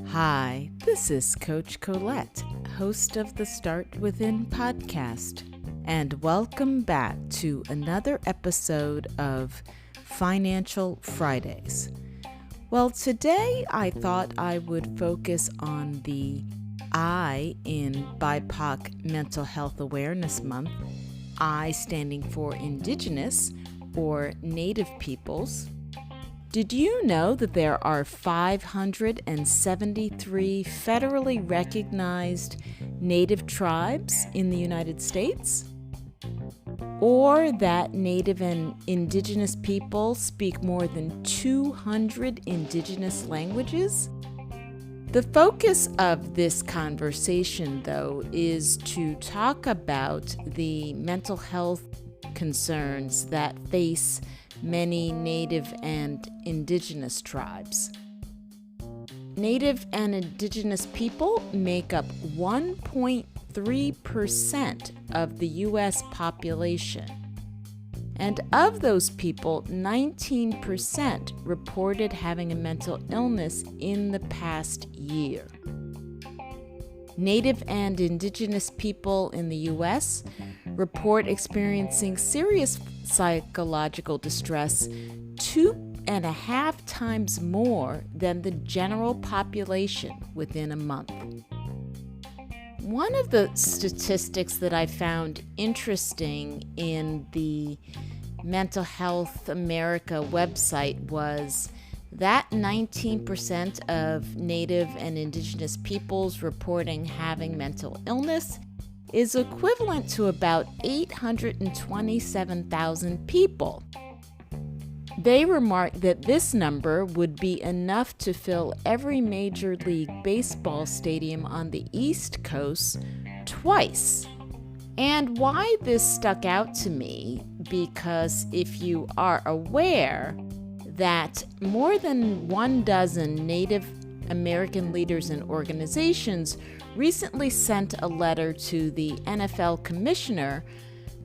Hi, this is Coach Colette, host of the Start Within podcast, and welcome back to another episode of Financial Fridays. Well, today I thought I would focus on the I in BIPOC Mental Health Awareness Month, I standing for Indigenous or Native peoples. Did you know that there are 573 federally recognized Native tribes in the United States? Or that Native and Indigenous people speak more than 200 Indigenous languages? The focus of this conversation, though, is to talk about the mental health concerns that face many Native and Indigenous tribes. Native and Indigenous people make up 1.3% of the U.S. population. And of those people, 19% reported having a mental illness in the past year. Native and Indigenous people in the U.S. report experiencing serious psychological distress 2.5 times more than the general population within a month. One of the statistics that I found interesting in the Mental Health America website was that 19% of Native and Indigenous peoples reporting having mental illness is equivalent to about 827,000 people. They remarked that this number would be enough to fill every Major League Baseball stadium on the East Coast twice. And why this stuck out to me, because if you are aware that more than 12 Native American leaders and organizations recently sent a letter to the NFL commissioner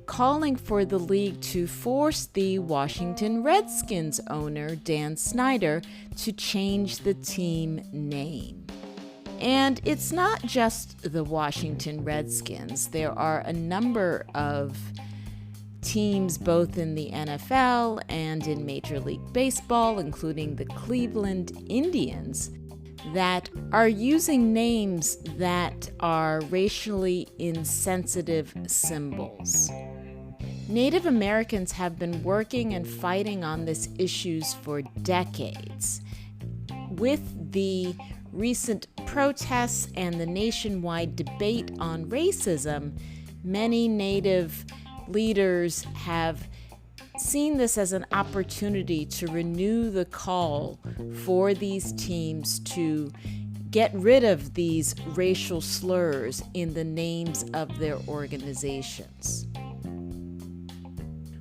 calling for the league to force the Washington Redskins owner, Dan Snyder, to change the team name. And it's not just the Washington Redskins. There are a number of teams both in the NFL and in Major League Baseball, including the Cleveland Indians, that are using names that are racially insensitive symbols. Native Americans have been working and fighting on these issues for decades. With the recent protests and the nationwide debate on racism, many Native leaders have seen this as an opportunity to renew the call for these teams to get rid of these racial slurs in the names of their organizations.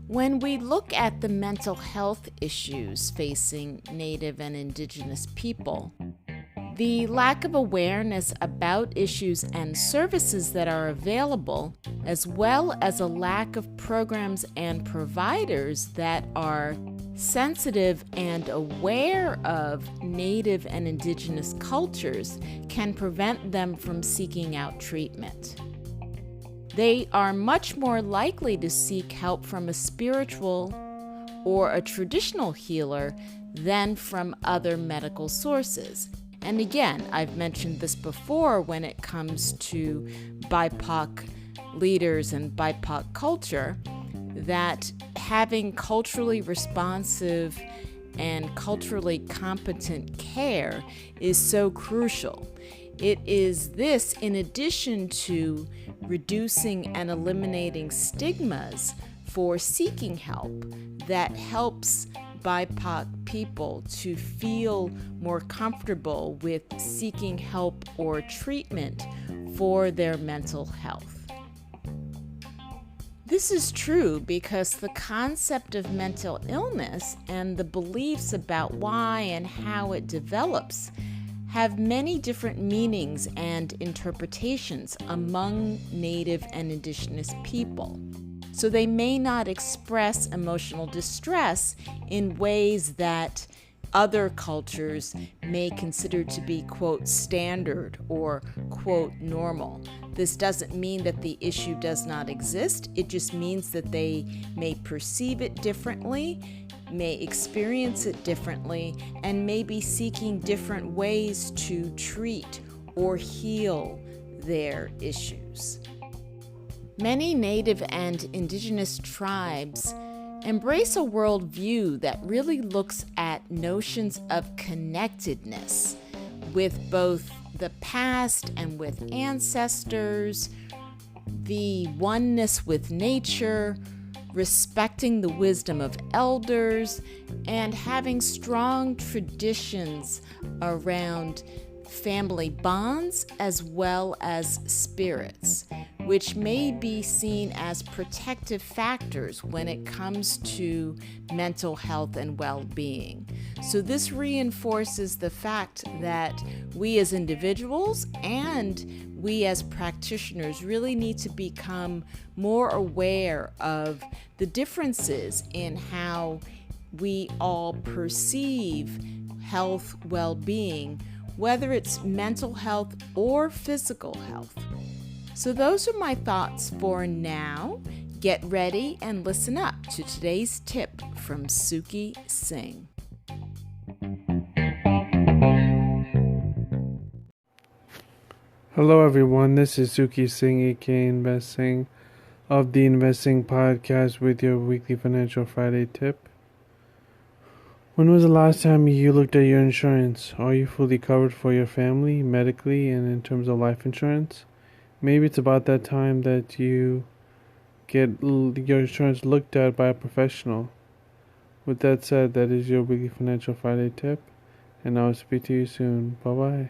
When we look at the mental health issues facing Native and Indigenous people, the lack of awareness about issues and services that are available, as well as a lack of programs and providers that are sensitive and aware of Native and Indigenous cultures, can prevent them from seeking out treatment. They are much more likely to seek help from a spiritual or a traditional healer than from other medical sources. And again, I've mentioned this before when it comes to BIPOC leaders and BIPOC culture, that having culturally responsive and culturally competent care is so crucial. It is this, in addition to reducing and eliminating stigmas for seeking help, that helps BIPOC people to feel more comfortable with seeking help or treatment for their mental health. This is true because the concept of mental illness and the beliefs about why and how it develops have many different meanings and interpretations among Native and Indigenous people. So they may not express emotional distress in ways that other cultures may consider to be, quote, standard or, quote, normal. This doesn't mean that the issue does not exist. It just means that they may perceive it differently, may experience it differently, and may be seeking different ways to treat or heal their issues. Many Native and Indigenous tribes embrace a worldview that really looks at notions of connectedness with both the past and with ancestors, the oneness with nature, respecting the wisdom of elders, and having strong traditions around family bonds as well as spirits, which may be seen as protective factors when it comes to mental health and well-being. So this reinforces the fact that we as individuals and we as practitioners really need to become more aware of the differences in how we all perceive health, well-being, whether it's mental health or physical health. So those are my thoughts for now. Get ready and listen up to today's tip from Singh. Hello everyone, this is Singh, aka Investing, of the Investing Podcast with your weekly Financial Friday tip. When was the last time you looked at your insurance? Are you fully covered for your family, medically, and in terms of life insurance? Maybe it's about that time that you get your insurance looked at by a professional. With that said, that is your weekly Financial Friday tip, and I'll speak to you soon. Bye-bye.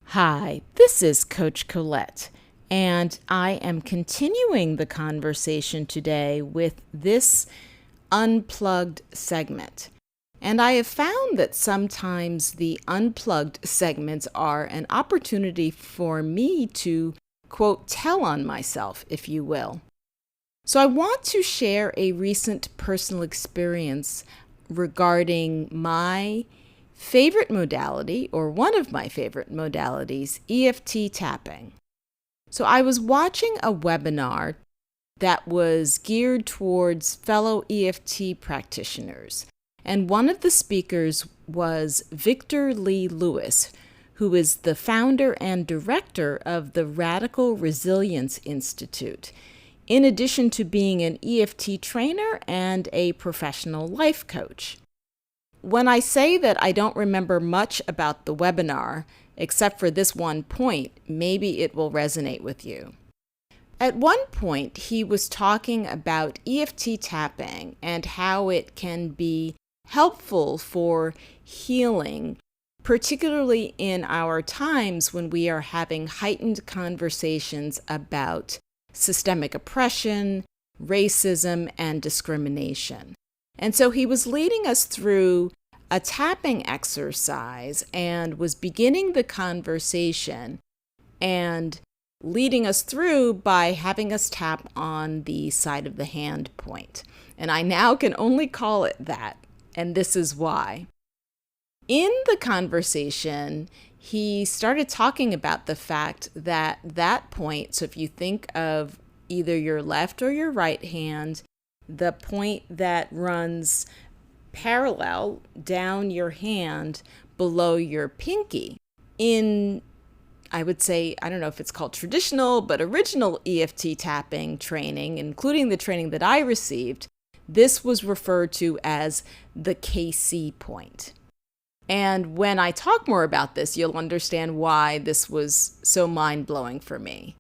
Hi, this is Coach Colette, and I am continuing the conversation today with this unplugged segment. And I have found that sometimes the unplugged segments are an opportunity for me to, quote, tell on myself, if you will. So I want to share a recent personal experience regarding my favorite modality, or one of my favorite modalities, EFT tapping. So I was watching a webinar that was geared towards fellow EFT practitioners. And one of the speakers was Victor Lee Lewis, who is the founder and director of the Radical Resilience Institute, in addition to being an EFT trainer and a professional life coach. When I say that I don't remember much about the webinar, except for this one point, maybe it will resonate with you. At one point, he was talking about EFT tapping and how it can be helpful for healing, particularly in our times when we are having heightened conversations about systemic oppression, racism, and discrimination. And so he was leading us through a tapping exercise and was beginning the conversation and leading us through by having us tap on the side of the hand point. And I now can only call it that, and this is why. In the conversation, he started talking about the fact that that point, so if you think of either your left or your right hand, the point that runs parallel down your hand below your pinky. In, I would say, I don't know if it's called traditional, but original EFT tapping training, including the training that I received, this was referred to as the KC point. And when I talk more about this, you'll understand why this was so mind-blowing for me.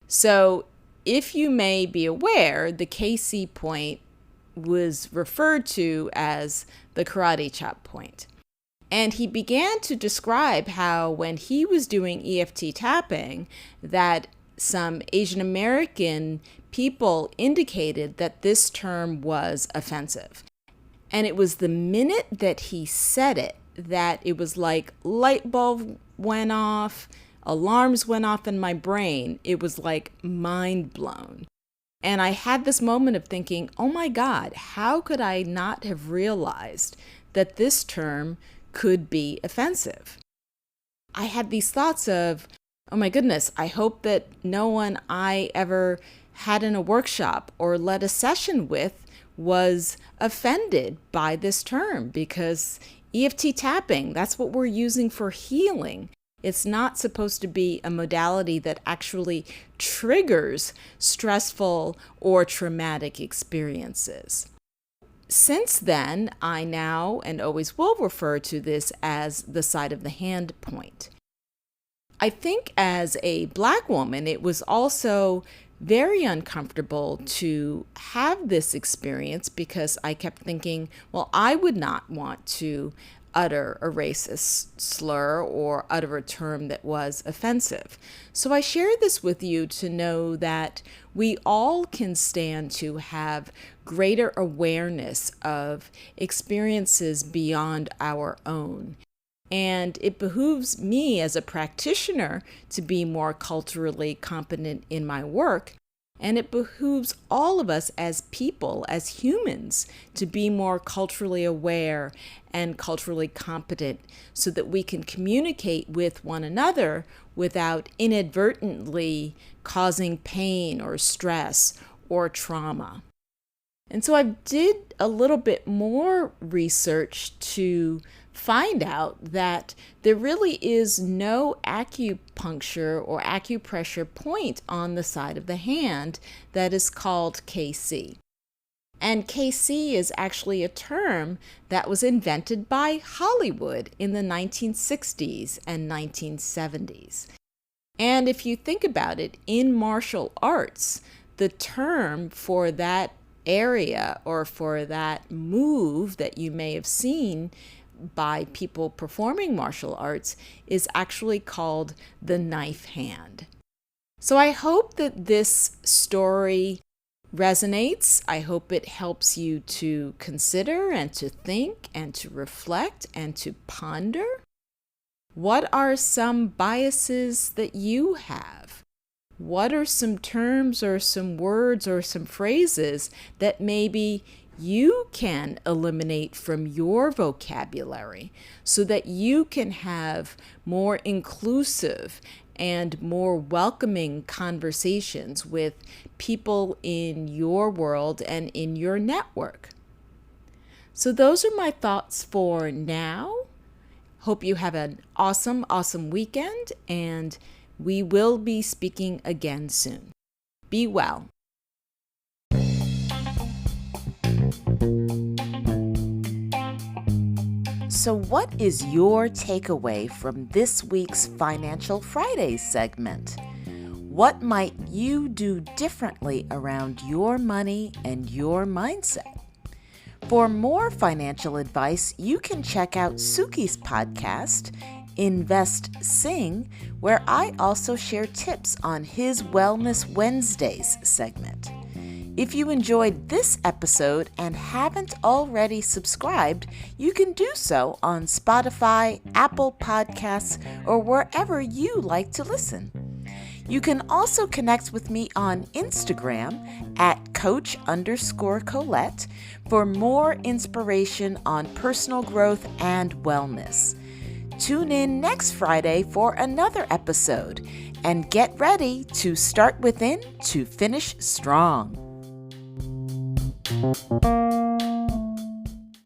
So if you may be aware, the KC point was referred to as the karate chop point. And he began to describe how when he was doing EFT tapping, that some Asian American people indicated that this term was offensive. And it was the minute that he said it that it was like light bulb went off, alarms went off in my brain. It was like mind blown. And I had this moment of thinking, oh my God, how could I not have realized that this term could be offensive? I had these thoughts of, oh my goodness, I hope that no one I ever had in a workshop or led a session with was offended by this term, because EFT tapping, that's what we're using for healing. It's not supposed to be a modality that actually triggers stressful or traumatic experiences. Since then, I now and always will refer to this as the side of the hand point. I think as a Black woman, it was also very uncomfortable to have this experience because I kept thinking, well, I would not want to utter a racist slur or utter a term that was offensive. So I share this with you to know that we all can stand to have greater awareness of experiences beyond our own. And it behooves me as a practitioner to be more culturally competent in my work. And it behooves all of us as people, as humans, to be more culturally aware and culturally competent so that we can communicate with one another without inadvertently causing pain or stress or trauma. And so I did a little bit more research to find out that there really is no acupuncture or acupressure point on the side of the hand that is called KC. And KC is actually a term that was invented by Hollywood in the 1960s and 1970s. And if you think about it, in martial arts, the term for that area or for that move that you may have seen by people performing martial arts is actually called the knife hand. So I hope that this story resonates. I hope it helps you to consider and to think and to reflect and to ponder. What are some biases that you have? What are some terms or some words or some phrases that maybe you can eliminate from your vocabulary so that you can have more inclusive and more welcoming conversations with people in your world and in your network? So those are my thoughts for now. Hope you have an awesome, awesome weekend, and we will be speaking again soon. Be well. So what is your takeaway from this week's Financial Fridays segment? What might you do differently around your money and your mindset? For more financial advice, you can check out Suki's podcast, Invest Singh, where I also share tips on his Wellness Wednesdays segment. If you enjoyed this episode and haven't already subscribed, you can do so on Spotify, Apple Podcasts, or wherever you like to listen. You can also connect with me on Instagram at Coach_Colette for more inspiration on personal growth and wellness. Tune in next Friday for another episode and get ready to start within to finish strong.